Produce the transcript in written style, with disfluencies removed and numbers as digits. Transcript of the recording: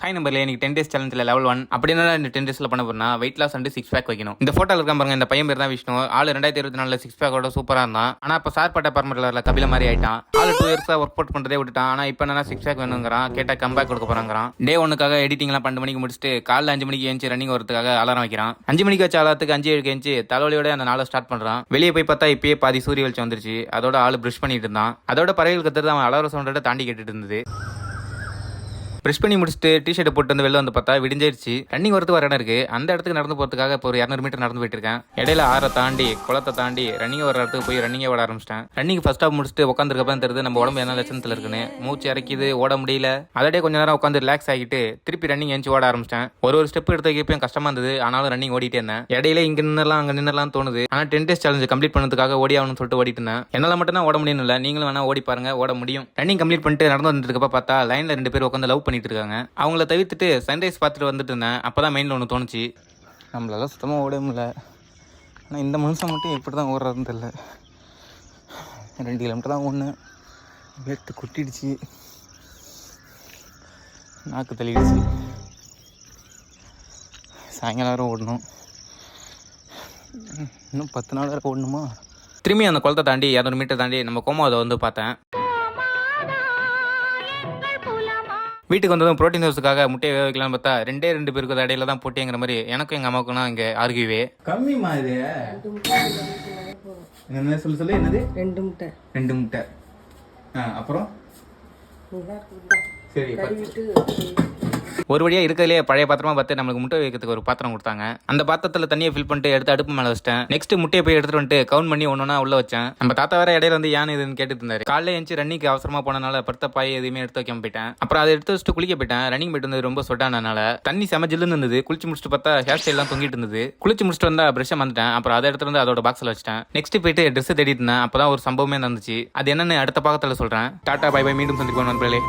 Hi நம்பர்ல எனக்கு 10 days சேலஞ்சில் level 1 அப்படின்னா இந்த 10 daysல பண்ண போறேன்னா வெயிட் லாஸ் அண்ட் 6 பேக் வைக்கணும். இந்த போட்டோல இருக்க பாருங்க, இந்த பையன் பேர் தான் விஷ்ணு. ஆளு 2024 6 பேக்கோட சூப்பரா இருந்தான். ஆனா இப்ப சார்பட்ட பர்மலர்ல கபில மாதிரி ஆயிட்டான். ஆளு 2 இயர்ஸா ஒர்க் அவுட் பண்றதே விட்டுட்டான். ஆனா இப்ப என்ன 6 பேக் வேணுங்கிறான். கேட்டா கம்பேக் கொடுக்க போறாங்கிறான். டே 1க்காக எடிட்டிங் எல்லாம் 12 மணிக்கு முடிச்சுட்டு காலைல 5 மணிக்கு ஏஞ்சி ரன்னிங் வரதுக்காக அலாரம் வைக்கிறான். 5 மணிக்கு வச்ச அலாரத்துக்கு 5:07 ஏஞ்சி தலைவலியோட அந்த நாளை ஸ்டார்ட் பண்றான். வெளியே போய் பார்த்தா இப்பயே பாதி சூரிய வெளிச்சம் வந்துருச்சு. அதோட ஆளு பிரஷ் பண்ணிட்டு இருந்தான். அதோட பறவைகள் கத்துறது அவன் அலாரம் சவுண்டோட தாண்டி கேட்டுட்டு இருந்தது. ப்ரெஷ் பண்ணி முடிச்சுட்டு டிஷர்ட் போட்டு வந்து வெளில வந்து பார்த்தா விடிஞ்சிருச்சு. ரன்னிங் வரதுக்கு வர இடம் இருக்கு. அந்த இடத்துக்கு நடந்து போறதுக்காக இப்போ ஒரு 200 மீட்டர் நடந்து போயிட்டு இருக்கேன். இடையில ஆறை தாண்டி குளத்தை தாண்டி ரன்னிங் வர இடத்துக்கு போய் ரன்னிங்கே ஓட ஆரம்பிச்சிட்டேன். ரன்னிங் ஃபர்ஸ்ட் ஹாஃப் முடிச்சுட்டு உட்காந்துருக்கப்பதான் தெரியுது நம்ம உடம்பு என்ன லட்சணத்தில் இருக்குன்னு. மூச்சு இறக்கிது, ஓட முடியல. அதோடய கொஞ்ச நேரம் உட்காந்து ரிலாக்ஸ் ஆகிட்டு திருப்பி ரன்னிங் ஏஞ்சி ஓட ஆரம்பிச்சிட்டேன். ஒரு ஸ்டெப் எடுத்து வைக்கப்பயும் கஷ்டமா இருந்தது. ஆனாலும் ரன்னிங் ஓடிட்டே இருந்தேன். இடையில இங்க நின்னலாம் அங்க நின்னலாம் தோணுது. ஆனா 10 days சேலஞ்ச் கம்ப்ளீட் பண்ணதுக்காக ஓடி ஆகணும்னு சொல்லிட்டு ஓடிட்டு இருந்தேன். என்னால மட்டும் தான் ஓட முடியும் இல்லை, நீங்களும் வேணா ஓடி பாருங்க, ஓட முடியும். ரன்னிங் கம்ப்ளீட் பண்ணிட்டு நடந்து வந்துட்டு பார்த்தா லைன்ல 2 பேர் உட்காந்து லவ் பண்ணிட்டு இருக்காங்க. அவங்கள தவிர்த்துட்டு சன்ரைஸ் பார்த்துட்டு வந்துட்டு இருந்தேன். அப்போ தான் மைண்டில் ஒன்று தோணுச்சு, நம்மளால சுத்தமாக ஓட முடியல. ஆனால் இந்த மனுஷன் மட்டும் எப்படி தான் ஓடுறாருன்னு தெரியல. 2 கிலோமீட்டர் தான் ஒன்று வேர்த்து கொட்டிடுச்சு, நாக்கு தள்ளிடுச்சு. சாயங்காலம் வரை ஓடணும். இன்னும் 10 நாள் வரை ஓடணுமா? திரும்பி அந்த குளத்தை தாண்டி 200 மீட்டர் தாண்டி நம்ம கோமாவை வந்து பார்த்தேன். வீட்டுக்கு வந்ததும் ப்ரோட்டீன் சோர்ஸுக்காக முட்டையை வேக வைக்கலாம்னு பார்த்தா 2 பேருக்கு இடையில தான் போட்டிங்கிற மாதிரி எனக்கும் எங்கள் அம்மாவுக்குனா இங்கே ஆர்கியூவே கம்மி மாதிரி. என்ன சொல்லு என்னது? 2 முட்டை. அப்புறம் சரி ஒரு வழியாக இருக்கிறதுலே பழைய பாத்திரமா பார்த்து நம்மளுக்கு முட்டை வைக்கிறதுக்கு ஒரு பாத்திரம் கொடுத்தாங்க. அந்த பாத்திரத்தில் தண்ணியை ஃபில் பண்ணிட்டு எடுத்து அடுப்பு மேலே வச்சிட்டேன். நெக்ஸ்ட் முட்டையை போய் எடுத்துட்டு வந்துட்டு கவுண்ட் பண்ணி ஒன்னொன்னா உள்ள வச்சேன். நம்ம தாத்தா வேற இடையில வந்து யானை இதுன்னு கேட்டு இருந்தாரு. காலைல எழுந்து ரன்னிங்க்கு அவசரமா போனனால படுத்த பாய் எதுவுமே எடுத்து வைக்காம போயிட்டேன். அப்புறம் அதை எடுத்து வச்சுட்டு குளிக்க போயிட்டேன். ரன்னிங் போயிட்டு வந்து ரொம்ப சொட்டானனால தண்ணி செம ஜில்லுன்னு இருந்தது. குளிச்சு முடிச்சுட்டு பார்த்தா ஹேர் ஸ்டைல் எல்லாம் தொங்கிட்டு இருந்தது. குளிச்சு முடிச்சுட்டு வந்தா பிரஷ் வந்துட்டேன். அப்புறம் அதை எடுத்து வந்து அதோட பாக்ஸ்ல வச்சிட்டேன். நெக்ஸ்ட் போயிட்டு ட்ரெஸ் தேடிட்டு இருந்தேன். அப்பதான் ஒரு சம்பவமே நடந்துச்சு. அது என்னன்னு அடுத்த பாகத்தில் சொல்றேன். டாடா பை பை, மீண்டும் சந்திப்போம் நண்பர்களே.